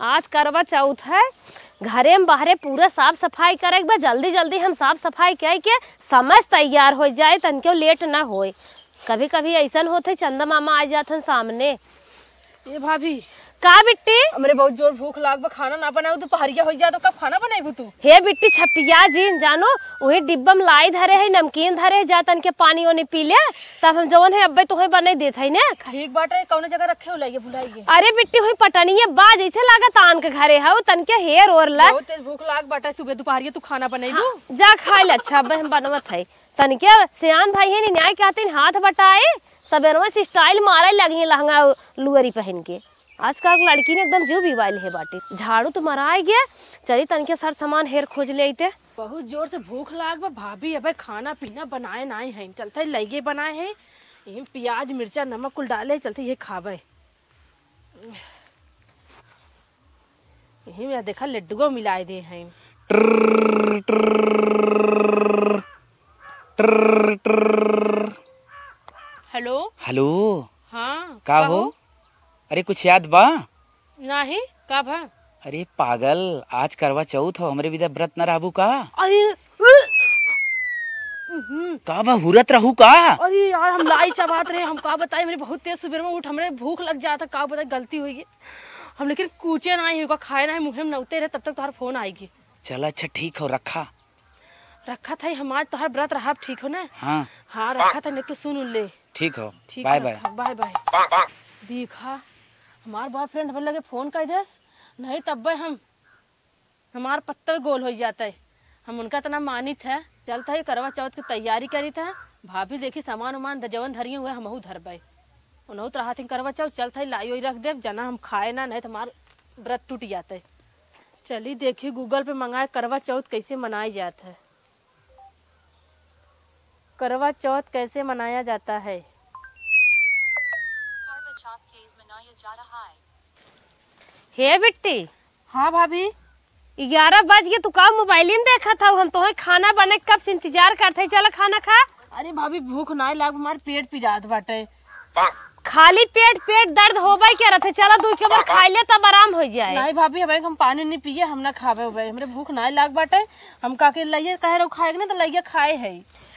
आज करवा चौथ है, घरे में बाहरे पूरा साफ सफाई करे बा। जल्दी जल्दी हम साफ सफाई कह के समय तैयार हो जाए, तनके लेट ना होए। कभी कभी ऐसा होते चंदा मामा आ जाते सामने। ये भाभी का बिट्टी, हमरे बहुत जोर भूख लाग बा, खाना ना बनाऊ दोपहरिया हो जाए तो कब खाना बनाईबू तू? हे बिट्टी छपटिया जी जानो वही डिब्बा में लाई धरे है, नमकीन धरे है, जा तन के पानी ओनी पी ले तब हम जवन है अब्बे तोहे बना देत है ने। ठीक बाटे, कौन जगह रखे हो लाइए भुलाइए? अरे बिट्टी हुई पटनिया बा जैसे लागत आन के घरे है तन के हेर और ला। बहुत तेज भूख लाग बाटे, सुबह दोपहरिया तू खाना बनाईबू? जा खाए ले। अच्छा अब्बे हम बनवत है तन के सियान भाई है न्याय कहते हाथ बटाए सबेरवा से स्टाइल मारे लगी लहंगा लुअरी पहन के। आज का लड़की ने एकदम जीव बिवाइल है बाटे। झाड़ू तो मराए गया, चली तन के सर सामान हेर खोज ले आते। बहुत जोर से भूख लाग बा भाभी, अबे खाना पीना बनाए ना है, चलते लगे बनाए हैं, यही प्याज मिर्चा नमक कुल डाले चलते ये खावे। यही मैं देखा लड्डुओ मिलाए दे हैं। हेलो हेलो, हाँ का हो? अरे कुछ याद बा? नहीं का भा? अरे पागल, आज करवा चौथ हो, हमरे विदा व्रत न रहबू का? अरे का बा हुरत रहू का? अरे यार हम लाई चबात रहे, हम का बताए, मेरे बहुत तेज सुबह में उठ, हमरे भूख लग जाता, का बताए गलती हुई है हम, लेकिन कूचे ना होगा खाए ना मुँह में नौते रहे तब तक तुम्हारा फोन आएगी। चल अच्छा ठीक हो, रखा था हमारे तुम्हारा व्रत रहा, ठीक हो ना? हाँ हाँ रखा था, नहीं सुन ले। ठीक हो, ठीक, बाय बाय बाय बाय। देखा हमार बॉयफ्रेंड हम लगे फोन कर दे, नहीं तब हम हमार पत्ता गोल हो जाता है, हम उनका इतना मानित है। चलता है करवा चौथ की तैयारी करी था, भाभी देखी सामान उमान जवन धरिए हुए हम धरबे उन्हों तो रहा थी करवा चौथ। चलता है लाई रख दे जना हम खाए ना, नहीं तो हमार व्रत टूट जाता है। चलिए देखिए गूगल पे मंगाए करवा चौथ कैसे मनाया जाता है, करवा चौथ कैसे मनाया जाता है। हे बिट्टी। हाँ भाभी 11 बज गए, तू का मोबाइल में देखा था? हम तो खाना बने कब से इंतजार करते। चल खाना खा। अरे भाभी भूख ना लाग, हमारे पेट पिजात बाटे। खाली पेट दर्द होबे क्या रहते? चला दू के बार खा ले तब आराम हो जाए। नहीं भाभी हमें हम पानी नहीं पिए, हम ना खावे हुए, हमरे भूख ना लाग बाटे। हम का के लइए कहे रहो खाएगे ना तो लइए खाए है,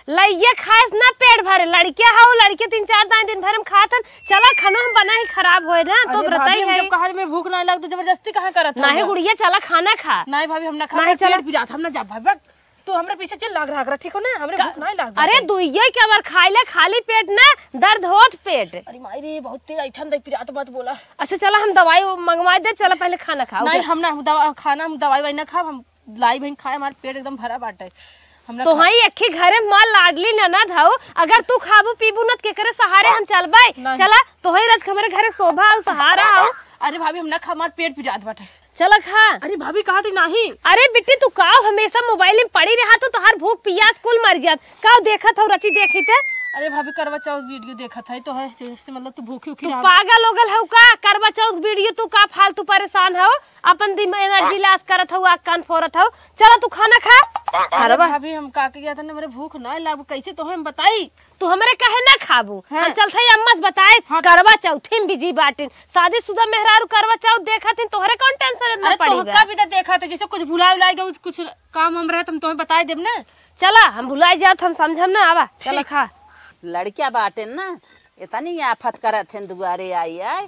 लइये खाए ना पेट भरे। लड़के हाउ लड़के 3-4 दिन भर हम खातन। चला खाना हम बना ही खराब होए ना तो बताई है। जब कहा में भूख ना लाग तो जबरदस्ती कहां करत? नहीं गुड़िया चला खाना खा। नहीं भाभी हम ना खा, नहीं चला पिजात हम ना जा भाभी, तो हमरे पीछे चल लाग रहा, ठीक हो ना? हमरे भूख ना लाग। अरे दुइये के बार खाई ले, खाली पेट ना दर्द होत पेट। अरे माई रे बहुत तेज ऐठन दे पिजात मत बोला। अच्छा चला हम दवाई मंगवा दे, चला पहले खाना खाओ। नहीं हम ना खाना हम दवाई वाई ना खा, हम लाई बहन खाए, हमारे पेट एकदम भरा बाटे। तो हाई एक घरे मां लाडली ननद हौ, अगर तू खाबू पीबू न के करे सहारे हम चलबे। चला तो हाई रज हमारे घरे शोभा और सहारा हौ। अरे भाभी हम ना खा, हमारे पेट पिजात बाटे। चला खा। अरे भाभी कहा थी नहीं। अरे बिट्टी तू का हमेशा मोबाइल में पड़ी रहा तो तोहार भूख पियास कुल मर जात। का देखत हो रची देखी थे? अरे भाभी करवा चौथ वीडियो देखा था तो है, जैसे मतलब तू भूखी उखी रहा। पागल होगल हौ का? करवा चौथ वीडियो तू का फालतू परेशान हो? अपन दिमाग एनर्जी लॉस करत हो, आग कान फोड़त हो। चला तू खाना खा। अरे भाभी हम का के गया था ना, मेरे भूख ना लाग, कैसे तो हम बताई? तू हमरे कहे ना खाबू? हम चलते ही अम्मा से बताए। करवा चौथ में बिजी बाटिन, शादीशुदा मेहरारू करवा चौथ देखत हन, तोहरे कौन टेंशन ना पड़ेगा? अरे तो का भी तो देखा था, जैसे कुछ भुला गया, कुछ काम हम रहे तुम तुम्हें बताई देब ना। चला हम भुलाई जात, हम समझम ना। आवा चला खा। लड़किया बाटे ना इतनी आफत करत हैं, दुआरे आई आए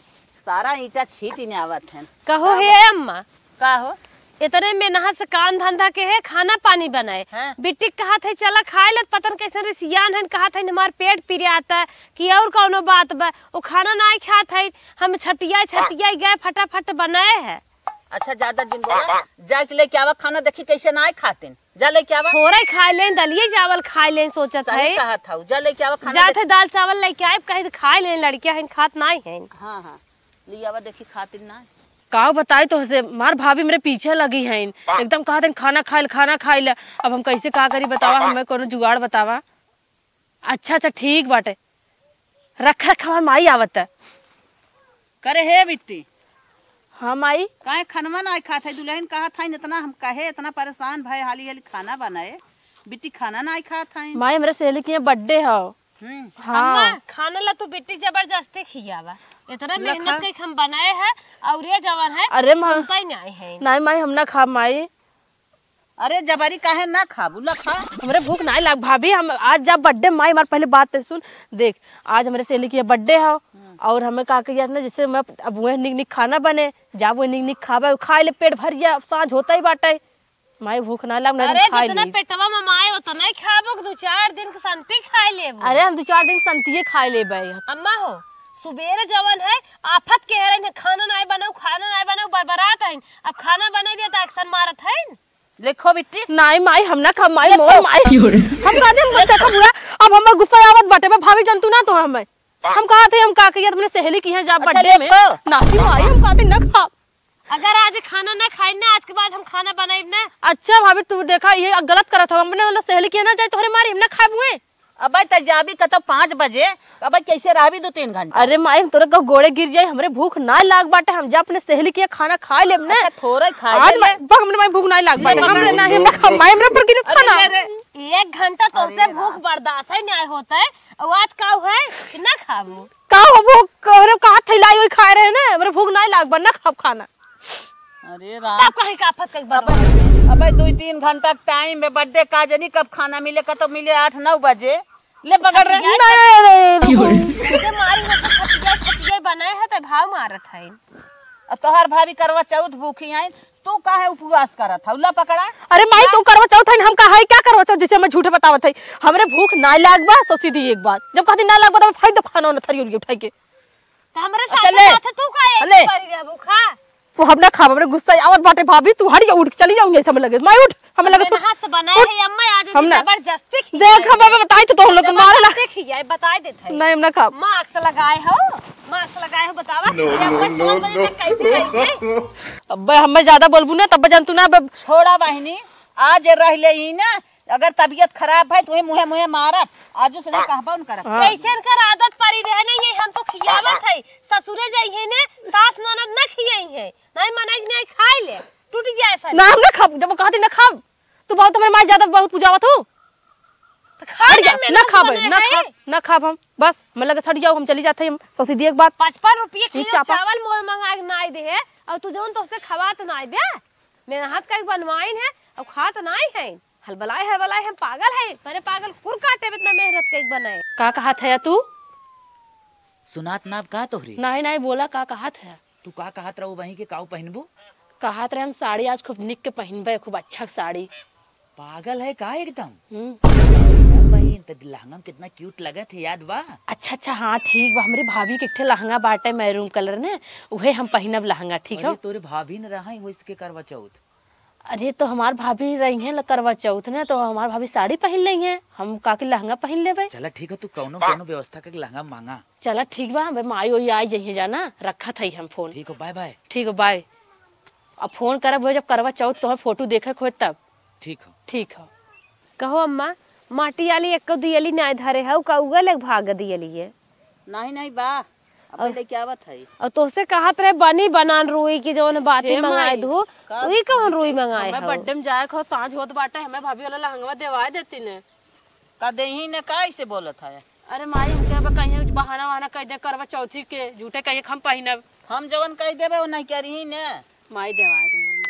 सारा ईटा छीट ही आवत हैं। कहो हे अम्मा का हो? इतने में नहा से काम धंधा के है, खाना पानी बनाए। बिट्टी कहा थे चला खाए ले, पतन कैसे रिसियान है, कहा था हमार पेट पिरे आता है कि और कौनो बात बा। वो खाना ना खात है, हम छटिया गए फटाफट बनाए है। अच्छा ज्यादा दिन बोला, जाके लेके आवा खाना, देखी कैसे ना खातिन, जा लेके आवा। थोड़ा खा ले, दलिए चावल खा ले सोचत है। कहा था जा लेके आवा खाना, जाते दाल चावल लेके आए, कहे खा ले, लड़किया है खात ना है। हाँ हाँ लिया आवा, देखी खातिन ना का बताए तो से मार भाभी मेरे पीछे लगी है, एकदम कहा था खाना खाए ले। अब हम कैसे का करी बतावा, हमें कोनो जुगाड़ बतावा। अच्छा ठीक बाटे, रख हमार माई आवत है। करे हे बिट्टी। हाँ माई काहे खनवा ना खात है? दुल्हन कहा था इतना, हम कहे इतना परेशान भाई हाली खाना बनाए, बिट्टी खाना ना खात है। माई मेरे सहेली के बर्थडे हो। हाँ खाना ला तो बिट्टी जबरदस्ती खियावा। इतना मेहनत के हम बनाए हैं और ये जवान है अरे माँ सुनता ही नहीं है। नहीं माई हम ना खा माई। अरे जबरी काहे ना खाबू ला खा। हमरे भूख नहीं लाग भाभी। हम आज जब बर्थडे माई हमारे पहले बात तो सुन देख, आज हमारे सहेली की बर्थडे है और हमें का किया ना जैसे मैं अब वह निक निक खाना बने जा वो निक निक खावे खाए ले पेट भर गया सांझ होता ही बाटे माई भूख ना लाग अरे जितना पेटवा में माए उतना ही खाबो 2-4 दिन के संती खाए लेबो। अरे हम 2-4 दिन संतिये खाए लेबे। अम्मा हो सुबेरे जवन है आफत कह रही खाना नहीं बनाऊ बरबरात है अब खाना बना दिया तो एक्शन मारत है। देखो बिट्टी नहीं माई हम ना खा माई मोर माई हम का दे मत खा पूरा। अब हमर गुस्सा आवत बाटे में भाभी जंतु ना तो हम कहा थे हम का किया अपने सहेली की है जा बर्थडे में नहीं माई हम कहते न खा। अगर आज खाना ना खाए ना आज के बाद हम खाना बनाएब ना। अच्छा भाभी तू देखा ये गलत करत हो हमने वाला सहेली की है ना जाए तोहरे मारी हम ना खाबुए। अब तजाबी कतो 5 बजे अब कैसे रहबी 2-3 घंटा। अरे माई हम तोरे गोड़े गिर जाए हमरे भूख ना लाग बाटे हम जा अपने सहेली के खाना खा लेब ना। अच्छा थोड़ा खा आज हमरे माई भूख ना लाग बाटे हमरे ना हम ना खा माई हमरे पर गिर खाना 1 घंटा तो से भूख बर्दाश्त ही नहीं होता है और आज का है कि ना खाबू का हो भूख कहरे का थैलाई ओई खा रहे ना हमरे भूख ना लाग बा ना खाब खाना। अरे राम तब कहीं का आफत कहीं बना अब 2-3 घंटा टाइम में बर्थडे का जनी कब खाना मिले कतो मिले 8-9 बजे ले पकड़ रहे मुझे मारी हो तो छतिया बनाए है तो भाव मारत है। अब तोहार भाभी करवा चौथ भूखी आई तू काहे उपवास करत हौला पकड़ा। अरे माई तू करवा चौथ है हम कहा क्या करवा चौथ जैसे मैं झूठे बतावत है हमरे भूख ना लाग बा सोची दी एक बात जब कहती ना लाग बा तो फायदा खाना न थरी उठाई के तो हमरे साथ तू का ऐसे परी रह भूखा वो हम ना खा हमरे गुस्सा आवत बाटे भाभी तू हट उठ चली जाऊंगी ऐसा लगे माई उठ हम लगे हाथ से बनाए है अम्मा आज जबरदस्ती देख हम बताई तो लोग मारे ला खियाए बता देत है नहीं हम ना खा मास्क लगाए हो बतावा कैसे रही अब हम ज्यादा बोलबू ना तब जानतू ना छोड़ा बहनी आज रह ले ही ना अगर तबीयत खराब है तो मुहे मुहे मारब आजू से कहबा उन करब कैसे कर आदत पड़ी रहे ना ये हम तो खियावत है ससुरे जाइए ने सास ननद न खियाई है नहीं मनाई नहीं खाई ले टूट जाए सर ना हम ना खा जब कहती ना खा तू बहुत हमारे मां ज्यादा बहुत पूजावत हो तो खा ले ना खाबे ना खाब हम बस मैं लगे छट जाओ हम चली जाते हम तो सीधी एक बात 55 रुपये किलो चावल मोल मंगा के नाई दे है और तू जोन तो से खवात नाई बे मेरा हाथ का बनवाइन है और खात नाई है हलबलाए हम पागल है मेरे पागल कुर काटे इतना मेहनत के बनाए का कहा था तू सुनात नाप का तोहरी नहीं नहीं बोला का कहा था तू का कहत रहू वहीं के काऊ पहनबू कहा रहे हम साड़ी आज खूब निक के पहनबे खूब अच्छा साड़ी पागल है का एकदम बहन त लहंगा में कितना क्यूट लगत है याद बा। अच्छा हाँ ठीक बा हमरे भाभी के लहंगा बाटे मैरून कलर ने उहे हम पहनब लहंगा ठीक है। तोरे भाभी न रहा हो इसके करवा चौथ। अरे तो हमार भाभी रही है करवा चौथ ने तो हमार भाभी साड़ी पहन ली है हम काके लहंगा पहन लेबे। चला ठीक है तू कौनो व्यवस्था करके लहंगा मांगा। चला ठीक बा माई ओई आई जइए जाना रखा था हम फोन। ठीक है बाय बाय। ठीक है बाय। अब फोन करब जब करवा चौथ तो फोटो देखे खोज तब। ठीक है कहो अम्मा माटी वाली एक दियली नहीं धरे है का उगल एक भाग दियली है नहीं बा अब ले क्या बात है और तोसे कहत रहे बनी बनान रुई की जोन बातें मंगाए दू वही कौन रुई मंगाए मैं बर्थडे में जाए खो सांझ होत बाटे हमें भाभी वाला लहंगा देवा देती ने का देही ने का ऐसे बोलत है। अरे माई हमके कहीं बहाना वहाना कह दे करवा चौथी के झूठे कहीं हम पहनब हम जवन कह देबे वो नहीं करी ने माई देवा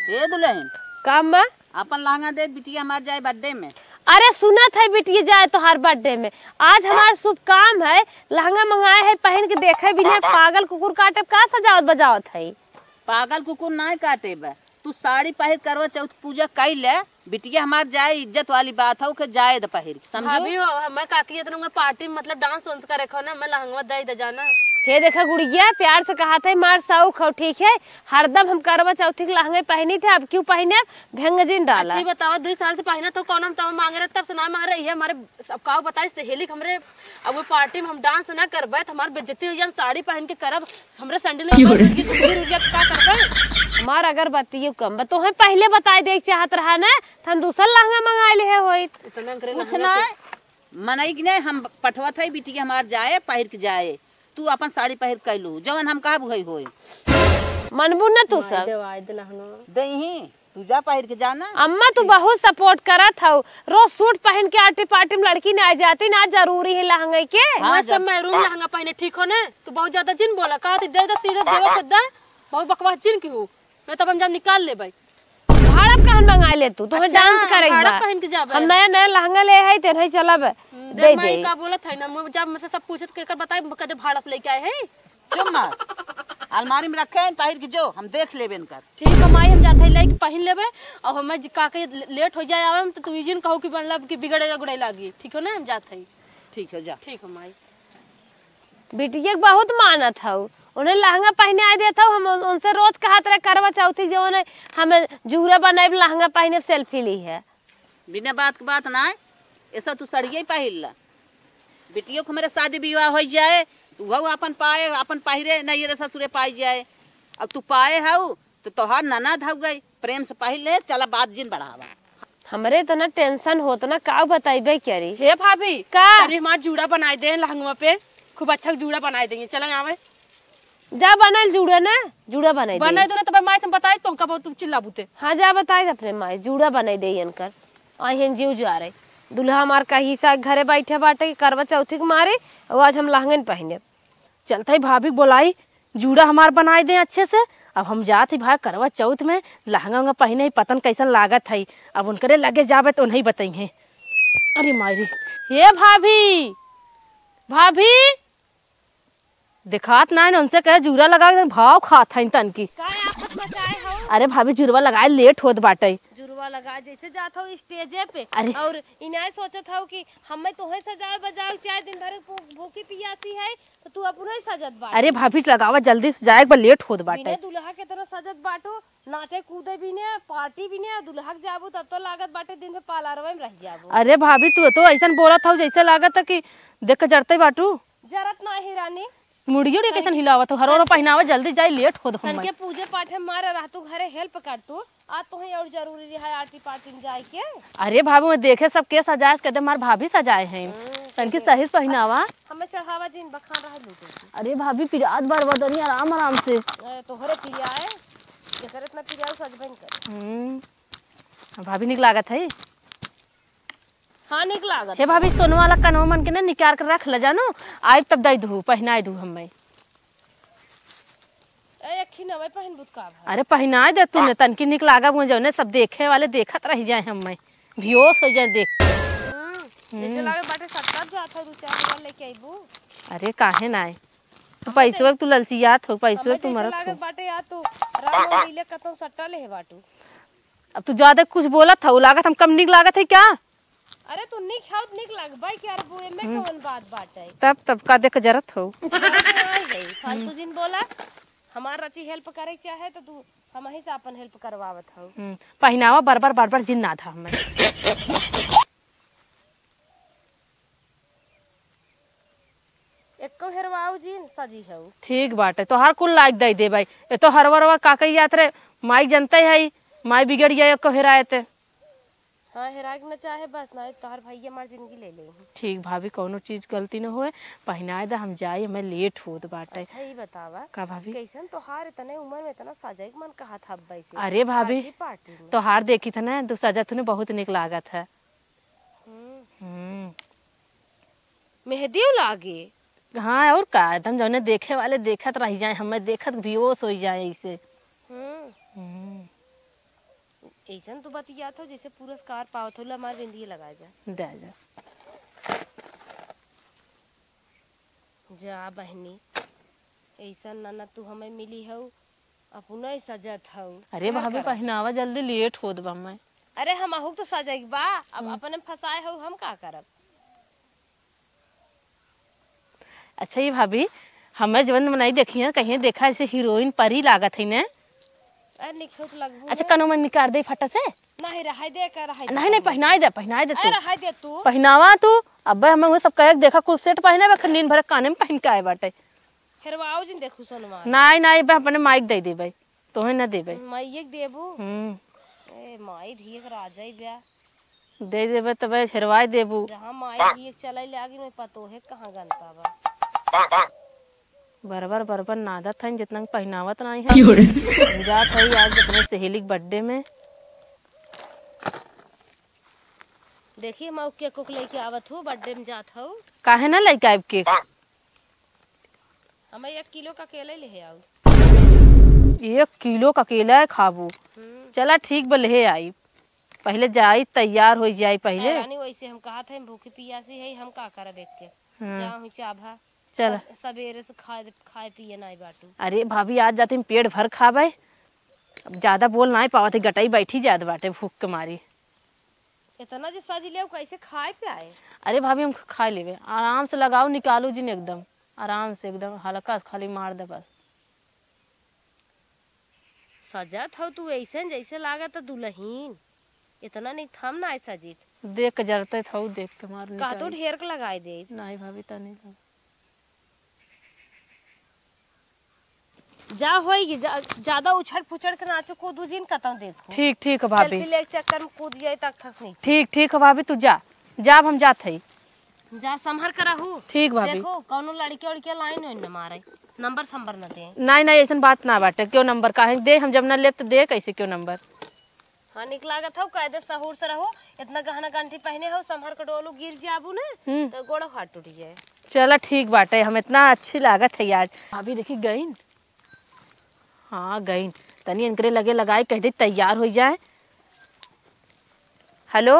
दे दुल्हन काम में अपन लहंगा दे बिटिया हमार जाए बर्थडे में। अरे सुनत है बिटिया जाए तो हर बर्थडे में आज हमारा शुभ काम है लहंगा मंगाए है पहन के देखे बिना पागल कुकुर काटे का सजावत बजावत है। पागल कुकुर नहीं काटे बा तू साड़ी पहन करवा चौथ पूजा कर ले बिटिया हमार जाए इज्जत वाली बात है के जाए द पहिर समझो। भाभी मैं काकी इतना पार्टी मतलब डांस वांस करे खो ना मैं लहंगा दे जाना हे देखा गुड़िया प्यार से कहा था मार साउख हो ठीक है हरदम हम करवा चौथी के लहंगे पहनी थे अब क्यों पहने भेंगजिन डाला। अच्छी बताओ 2 साल से पहना तो कौन हम तो मांग रहे तब से ना मांग रहे ये हमारे अब का बताई सहेली हमरे अब वो पार्टी में हम डांस ना करबे तो हमार बेइज्जती हो जाए हम साड़ी पहन के करब हमरे सैंडल का करबे हमार अगर बतियो कम तो हम पहले बताए देख चाहत रहा ना हम दूसरा लहंगा मंगा ले है होई कुछ ना मनई कि नहीं हम पठवा था बिटिया हमार जाए पहिर के जाए तू अपन साड़ी पहिर कैलू जवन हम कहा भई होई मनबू न तू सब दही तू जा पहिर के जाना। अम्मा तू बहुत सपोर्ट करत हौ। रोज सूट पहन के आटी पार्टी में लड़की ना जाती ना, जरूरी है लहंगा के। मैं सब मैरून लहंगा पहने ठीक हो ने। तू बहुत ज्यादा जिन बोला का दे दे सीधे देवा खुद दा। बहुत बकवास जिन की हूं मैं, तब हम जब निकाल ले भाई। भाड़ा कहन मंगा ले तू, तुम्हें डांस करेगा। भाड़ा पहन के जाबे। हम नया नया लहंगा ले है ते नहीं चलब दे मैं दे। का बोलत है ना, मैं जब मुझसे सब पूछत के कर बताई कदे भाड़ा लेके आए है। चुप मार, अलमारी में रखे हैं पहिर के जो हम देख लेबे इनकर। ठीक है माई, हम जाते लेके पहन लेबे और हमें का के लेट हो जाए आवे तो तू इजन कहू कि मतलब कि बिगड़े गुड़े लागी। ठीक हो ना, हम जाते ही। ठीक है जा। ठीक है माई। बिटिया के बहुत मानत हौ, उन्हें लहंगा पहने आ देता हूँ। हम उनसे रोज कहत रहे करवा चौथी जो ने हमें जूरा बनाए लहंगा पहने सेल्फी ली है। बिना बात के बात ना ऐसा तू सड़िए पहिर ला। बिटियों को मेरे शादी विवाह हो जाए तू हऊ अपन पाए अपन पहिरे नहीं रे ससुरे पाई जाए। अब तू पाए हऊ तो तोहार ननद हऊ गई, प्रेम से पहिर ले। चला बात जिन बढ़ावा। हमरे इतना टेंशन होता ना, का बताइबे करी। हे भाभी का अरे हमार जूड़ा बनाए दे लहंगा पे, खूब अच्छा जूड़ा बनाए देंगे। चला आवे जा बनल जूड़ा ना, जूड़ा बनाई दे। बनाए दो ना तब माई से बताई तो कब तू चिल्ला बुते। हाँ जा बताए अपने माई जूड़ा बनाई दे इनकर। आहिन जीव जा रहे दुल्हा हमार का हिस्सा घरे बैठे बाटे करवा चौथी के मारे और आज हम लहंगन पहने। चलता ही भाभी बोलाई जूड़ा हमार बनाए दे अच्छे से। अब हम जात ही भाई करवा चौथ में लहंगा उंगा पहने ही पतन कैसन लागत है। अब उनकरे लगे जाबे तो नहीं बताइए। अरे मायरी ये भाभी भाभी दिखात ना उनसे कहे जूरा लगा भाव खात है तन की। का आफत मचाए हो? अरे भाभी जुड़वा लगाए लेट होत बाटे। जुड़वा लगा जैसे जाता हूँ स्टेजे पे अरे। और इन्हें सोचत हूँ कि हमें तोहे सजाए बजाए चाहे दिन भर भूखी पियासी है तो तू अपने सजत बाट। अरे भाभी लगावा जल्दी से जाए लेट होत बाटे। बिना दुल्हा के तरह सजत बाटो, नाचे कूदे भी ने पार्टी भी ने, दुल्हा के जाबू तब तो लागत बाटे दिन में पार्लर में रह जाबू। अरे भाभी तू तो ऐसा बोला था जैसे लागत है कि देख के जरते बाटू। जरत ना ही रानी, मुड़ियो रे कैसन हिलावत हो, हरो पहनावा जल्दी जाए लेट होत हम। तनके पूजे पाठ में मारे रह तू घरे हेल्प कर तू। आज तो ही और जरूरी है आरती पार्टी में जाए के। अरे भाभी मैं देखे सब के सजाए कहते मार भाभी सजाए हैं तनकी सही पहनावा। हमें चढ़ावा जिन बखान रहा लूटे। अरे भाभी पिरात बरबदनी आराम आराम से। तोहरे पिया है जेकर इतना पिया सजबन कर। भाभी निक लागत है। हाँ निक लागत हे भाभी सोनवा वाला कनवा मन के ना निकाल कर रख ले जानो, आइ तब दई दू पहनाए दू हमें। ए अखी नवे पहन बुत का भाई। अरे पहनाए दे तू ने तनकी निक लागा मुझे जौने सब देखे वाले देखत रह जाए हमें, भियोस हो जाए देख। जैसे लागे बाटे सत्ता जात हो दू चार हजार लेके आइबू। अरे काहे ना तो पैसे तू ललचियात हो, पैसे तू मरत लागे हो। बाटे या तो राम लीले कतौ सट्टा ले बाटू। अब तू ज्यादा कुछ बोलत हो, लागत हम कम निक लागत है क्या? अरे तू निक हाउत निक लगबाई के अरबू में कौन बात बाटे। तब का देख जरत हो। फालतू जिन बोला हमार रची हेल्प करे चाहे तो तू हम ही से अपन हेल्प करवावत हो। पहनावा बार बार जिन ना था हमें। एको हेरवाऊ जिन सजी हो। ठीक बाटे तो हर कुल लाइक दे दे भाई। ये तो हरवरवा का कही जात रे माई जनते है माई बिगड़ गया एको हेरायते। हाँ हेराक न चाहे बस ना तोहर भैया मार जिंदगी ले ले। ठीक भाभी कोनो चीज गलती न होए, पहनाए दे हम जाए हमें लेट होत बाटे। अच्छा ही बतावा का भाभी? कैसन तोहार इतने उम्र में इतना सजाए के मन कहा था अब वैसे। अरे भाभी पार्टी में तो हार देखी था ना तो सजा तूने बहुत निक लागत है। मेहंदी लागे। हाँ और का एकदम जौने देखे वाले देखत रह जाए, हमें देखत बेहोश हो जाए ऐसे। ऐसन तो बतिया था जैसे पुरस्कार पावत होला हमार जिंदगी लगा जा। दे जा जा बहनी ऐसन ना तू हमें मिली हो अपने सजत हो। अरे भाभी पहनावा जल्दी लेट होत बा मैं। अरे हम आहू तो सजाई बा अब अपने फसाए हो हम का करब। अच्छा ये भाभी हमें जवन बनाई देखी है कहीं देखा ऐसे हीरोइन परी लागत है ने। निखुत लगबू। अच्छा कनो में निकाल दे फटा से। नहीं रहाई दे कर रहाई। नहीं पहनाई दे तू। रहाई दे तू पहनावा तू अब हमें वो सब कहे देखा कुल सेट पहने बा नींद भर काने में पहन के आए बाटे। हेरवाओ जिन देखू सोनवा। नहीं बे अपने माइक दे भाई तोहे ना देबे। माइक देबू। ए माई धियक राजाई ब्या दे देबे तबे छरवाई देबू। जहां माई धियक चलै लागी में पतो है कहां गनता बा। बरबर नादत है जितना पहनावत नहीं है। जात है आज अपने सहेली के बर्थडे में देखिए मैं केक को लेके आवत हूँ, बर्थडे में जात हूँ। काहे ना लेके आइब केक? हमें 1 किलो का केला ले आओ। 1 किलो का केला है खाबू? चला ठीक बा, ले आई। पहले जाई तैयार हो जाई पहले। रानी वैसे हम कहा थे भूखी पियासी है, हम का करब एक के जाऊँ चाभा। चल सवेरे से खाए पिए नहीं बाटू। अरे भाभी आज जाते पेट भर खाबे, अब ज्यादा बोल नहीं पावत, गटाई बैठी जात बाटे भूख के मारी। इतना जो सज ले कैसे खाए पे आए? अरे भाभी हम खा लेवे, आराम से लगाओ निकालो जी एकदम आराम से, एकदम हल्का से खाली मार दे बस। सजत हो तू ऐसे जैसे लागत दुल्हन, इतना नहीं थम ना सजित। देख के जरते था, देख के मार का तो ढेर के लगाए दे। नहीं भाभी तनी जा होएगी ज्यादा उछड़ पुछड़ के नाचो कूदू जिन कतौ देखो। ठीक ठीक है भाभी, सेल्फी ले चक्कर में कूद जाए तक थक नहीं। ठीक ठीक है भाभी, तू जा जा, हम जात हई। जा संभर करहू। ठीक भाभी। देखो कौनो लड़के उड़के लाइन होई न मारे, नंबर संबर न दे। नहीं नहीं ऐसा बात ना बाटे, क्यों नंबर काहे दे, हम जब ना ले तो दे कैसे क्यों नंबर। हाँ निक लागत हो, कायदे सहूर से रहो। इतना गहना गंठी पहने हो, संभर के डोलू गिर जाबू ना तो गोड़ हाथ टूट जाए। चला ठीक बाटे, हम इतना अच्छी लागत है यार। भाभी देखी गई, हाँ गई, तनी इनकरे लगे लगाए कह दे तैयार हो जाए। हेलो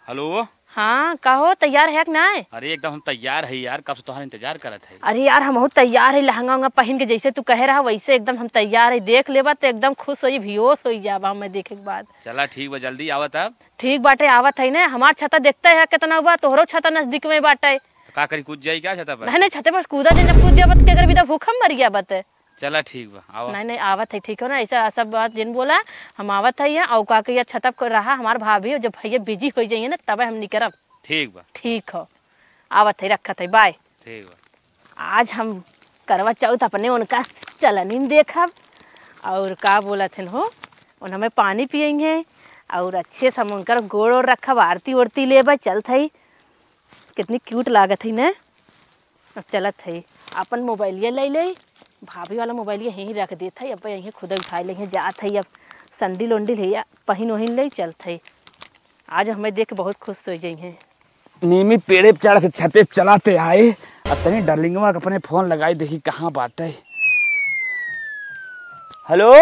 हेलो, हाँ कहो तैयार है कि ना? अरे एकदम हम तैयार है यार, कब से तुम्हारा इंतजार करत है। अरे यार हम तैयार है, लहंगा उंगा पहन के जैसे तू कह रहा वैसे एकदम हम तैयार है। देख लेबा तो एकदम खुश हो बेहोश हो जाबा मैं देखे के बाद। चला ठीक बा, जल्दी आवत अब। ठीक बाटे आवत है ना, हमार छता देखते है कितना बा, तोहरो छता नजदीक में बाटे। का करी कूद जाई क्या छता पर? नहीं छते पर कूदा जब कूद जाबत के अगर बिना भूखम मर गया बते। चला ठीक बा, आओ। नहीं आवत है, ठीक हो ना, ऐसा सब बात जिन बोला हम आवत है। और का के छतप कर रहा हमार भाभी, जब भैया बिजी हो जाइए ना तब हम निकरब। ठीक बा, ठीक हो, आवत है, रखत है, बाय। ठीक बा। आज हम करवा चौथ अपने उनका चलनी देखब, और का बोला थे हो उन हमें पानी पियेंगे और अच्छे से हम उनकर गोड़ और रखब, आरती उरती लेब। चलत है, कितनी क्यूट लागत है ना। अब चलत है, अपन मोबाइलिया ले ले, भाभी वाला मोबाइलिया यहीं रख देता है। अब यहीं खुद उठा ले जात है। अब संडिल उंडिल है पहन वहीन ले चलत है। आज हमें देख के बहुत खुश हो जाइए। नीमी पेड़े पे चढ़ के छते पे चलाते आए, अब तनी डार्लिंगवा के अपने फोन लगाई देखी कहाँ बाटे। हेलो,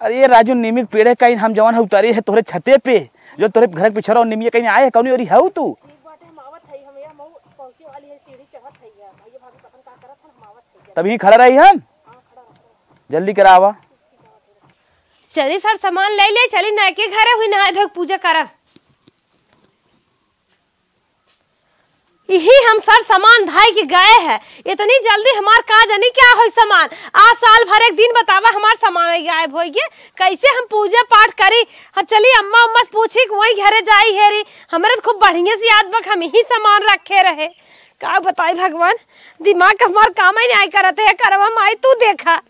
अरे ये राजू नीमी पेड़े कहीं हम जवान उतारे है तोरे छते पे, जो तोरे घर के पीछे नीमी कहीं आए कौन और है तू? तभी खड़ा रही हम, जल्दी करावा। चली सर सामान ले ले, चली नए के घरे हुई नहाए धोए पूजा करब। यही हम सर सामान धाई के गए हैं, इतनी जल्दी हमार का जानी क्या हो सामान। आज साल भर एक दिन बतावा हमार सामान गायब हो गए, कैसे हम पूजा पाठ करी। हम चली अम्मा उम्मा से पूछी कि वही घरे जाई हेरी, हमारे तो खूब बढ़िया से याद बक हम यही सामान रखे रहे। का बताई भगवान, दिमाग हमार काम ही नहीं करते है। करवा माई तू देखा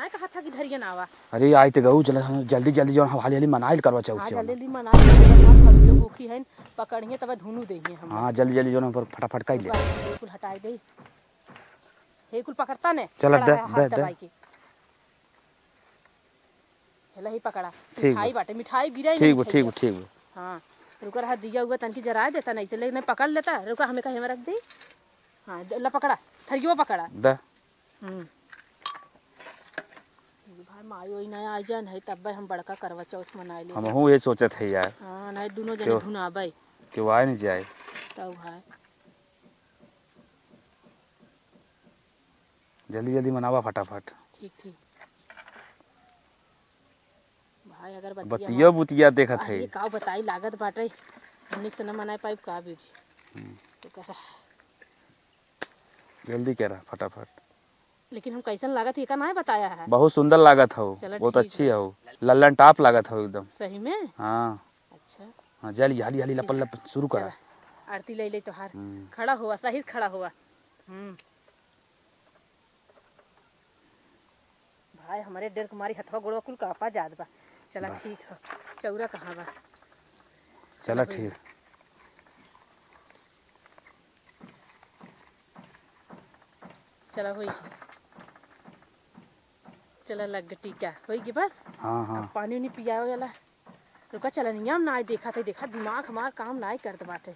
कहा था कि धरिया ना आवा। अरे आई ते गऊ जल्दी जल्दी जो हाली हाली मनाइल करवा चौथ से। जल्दी जल्दी मना भगियो भूखी है, पकड़िए तब धुनु देहिए हम। हां जल्दी जल्दी जो पर फटाफट काई ले, बिल्कुल हटाई दे, हे कुल पकड़ता ने। चल दे दे दे, हेला ही पकड़ा। मिठाई बाटे, मिठाई गिराई। ठीक ठीक ठीक। हां रुका रहा, दिया हुआ तनकी जरा देता नहीं से, लेकिन पकड़ लेता। रुका हमें कहीं में रख दे। हां ला पकड़ा, थरियो पकड़ा दे। भाई मायो ही ना आ जान है तब हम बड़का करवा चौथ मनाए ले। हम हूं ये सोचत है यार। हां नहीं दोनों जने धुनाबे क्यों आए नहीं जाए तब भाई। जल्दी जल्दी मनावा फटाफट। ठीक ठीक भाई, अगर बतिया बुतिया देखत है। ये का बताई लागत बाटे, हमने से न मनाए पाइप का भी तो कह जल्दी करा फटाफट। लेकिन हम कैसन लागत ये का नहीं बताया है। बहुत सुंदर लागत हो, बहुत अच्छी हो, लल्लन टॉप लागत हो एकदम सही में। हाँ अच्छा हाँ, जल्दी हाली हाली लपल लप शुरू करा। आरती ले ले तो हार खड़ा हुआ, सही से खड़ा हुआ। भाई हमारे डर कुमारी हथवा गोड़वा कुल कापा जात बा। चला ठीक है। चौरा कहाँ बा? चलो ठीक। चला होई। चला लग टीका होई बस। हाँ हाँ। अब पानी उनी पिया वाला रुका। चला नियम ना देखा थे, देखा दिमाग हमार काम ना करत बाटे।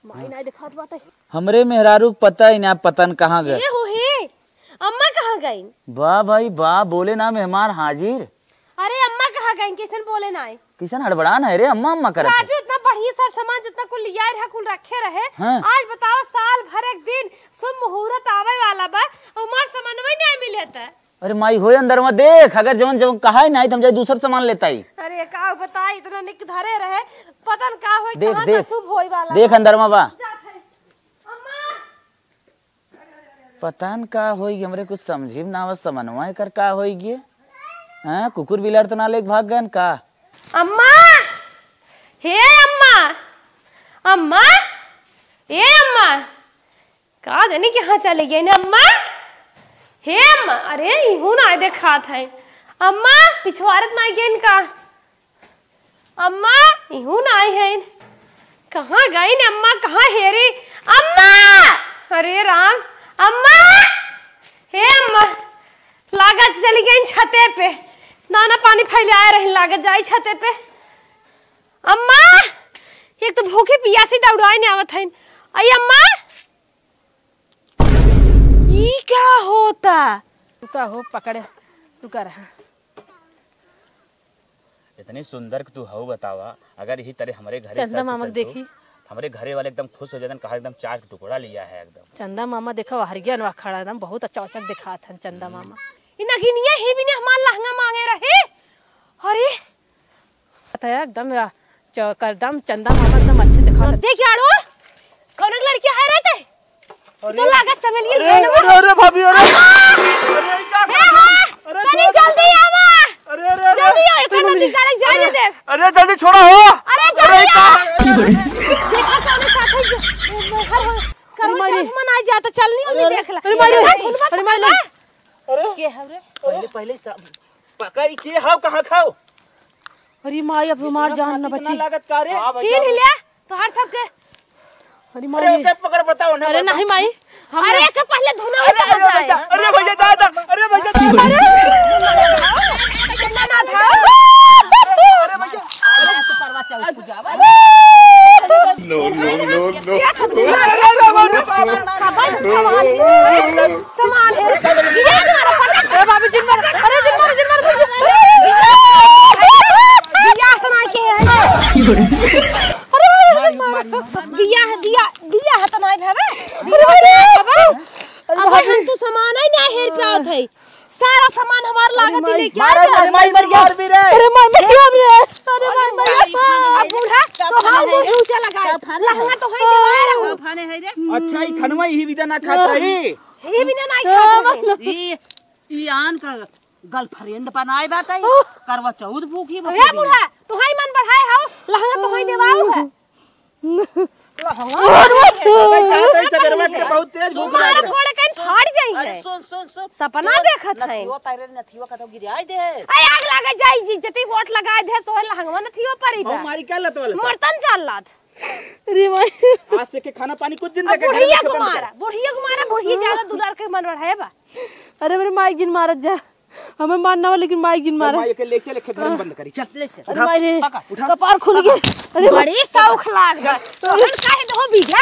माई ना दिखात बाटे। हमरे मेहरारू पता ही ना पतन कहाँ गए। ये हो हे अम्मा कहाँ गई? वाह भाई वाह, बोले ना मेहमान हाजिर। अरे अम्मा कहाँ गई? किसन बोले ना आए? किसन हड़बड़ान है रे, अम्मा अम्मा करे। राजू इतना बढ़िया सर सामान जितना कुल लिया रहा कुल रखे रहे। हाँ। आज बताओ साल भर एक दिन शुभ मुहूर्त आवे वाला बा, हमार सामान में नहीं मिलता। अरे माई होए अंदर में देख, अगर जवन जवन कहा ही नहीं तो हम जाए दूसर सामान लेता ही। अरे का बताई इतना निक धरे रहे, पता न का होई देख कहां देख से शुभ होई वाला। देख अंदर में बा। जात है। अम्मा पता न का होई, हमरे कुछ समझी ना आवत। समनवा कर का होई गे? हां कुकुर बिलार तो ना लेके भाग गन का? अम्मा हे अम्मा, अम्मा ए अम्मा, का जानी कहाँ चले गई ना अम्मा? हे अम्मा, अरे इहू ना देखा था अम्मा, पिछवारत ना गई का अम्मा, इहू ना आई है। कहाँ गई ने अम्मा? कहाँ हेरी अम्मा? अरे राम अम्मा, हे अम्मा, लागत चली गई छते पे, नाना पानी फैलाए रही, लागत जाई छते पे। अम्मा एक तो भूखे पियासी दौड़ाई नहीं आवत है। आई अम्मा, ई क्या होता? रुका हो पकड़े, रुका रहा। इतनी सुंदर तू हो बतावा, अगर यही तरह हमारे घरे चंदा मामा देखी, हमारे घरे वाले एकदम खुश हो जाते, कहा एकदम चार टुकड़ा लिया है एकदम। चंदा मामा देखो हरिया नवा खड़ा एकदम बहुत अच्छा अच्छा दिखा था चंदा मामा। इ नगिनिया ही भी ने हमार लहंगा मांगे रहे। अरे पता है एकदम एकदम चंदा मामा एकदम अच्छे दिखा था। देख यारो कौन लड़की है रहते तो लागत चमेली। अरे भाभी, अरे तनी जल्दी आवा। अरे जल्दी आ, इतना निकाल जाने दे। अरे जल्दी छोड़ो हो। अरे जल्दी आ। देखा कौन साथ करवा चौथ मनाई जाता, चलनी होगी देख ले। अरे मारे के है रे? पहले पहले पकड़ के हाउ कहां खाओ। अरे माई अब हमार जान न बची। लागत का रे? छीन ले तो हर सब के। अरे अरे माई ओके पकड़ बताओ ना। अरे नहीं माई अरे के पहले धुना उठा जाए। अरे भैया दादा, अरे भैया कितना ना था। अरे भैया, अरे तू करवा चौथ पूजावा। नो क्या सब सामान है ये हमारा पता। अरे भाभी जिन मर, अरे जिन मर बियाह तना के है। अरे बियाह है तना भावे। अब हम तू सामान ही ना हेर पे आवत है, सारा सामान हमार लागत ही लेके आ गया। माई मर गया भी रे। अरे माई मर गया भी रे। अरे माई मर गया बूढ़ा तो हाउ वो ऊंचा लगा लहंगा तो है देवाए रहो। फाने है रे अच्छा ही खनवा ही भी ना खात रही। हे भी ना खाता है। ई आन का गर्लफ्रेंड बनाए बात है, करवा चौथ भूखी अरे बूढ़ा तो हाई मन बढ़ाए हाउ लहंगा तो है देवाओ है। बहुत तेज भूख तुम्हारा घोड़े कहीं फाड़ जाई अरे है। सुन सपना देखत है। नथियो पैरे नथियो का तो गिराई दे। आई आग लगा जाई जति वोट लगाए दे तो लहंगा नथियो परी बा। हमारी क्या लत वाला? मर्तन चल लात। अरे माई आज से के खाना पानी कुछ दिन रखे बुढ़िया कुमारा बुढ़िया ज्यादा दुलार के मन बढ़ाए बा। अरे मेरे माइक जिन मारत जा, हमें मारना वा लेकिन माइक जिन मारा। माई के ले चल के घर में बंद करी। चल ले चल अरे माई रे कपार खुल गया। बड़ी शौक लाग गया। तो काहे दो बिगड़ा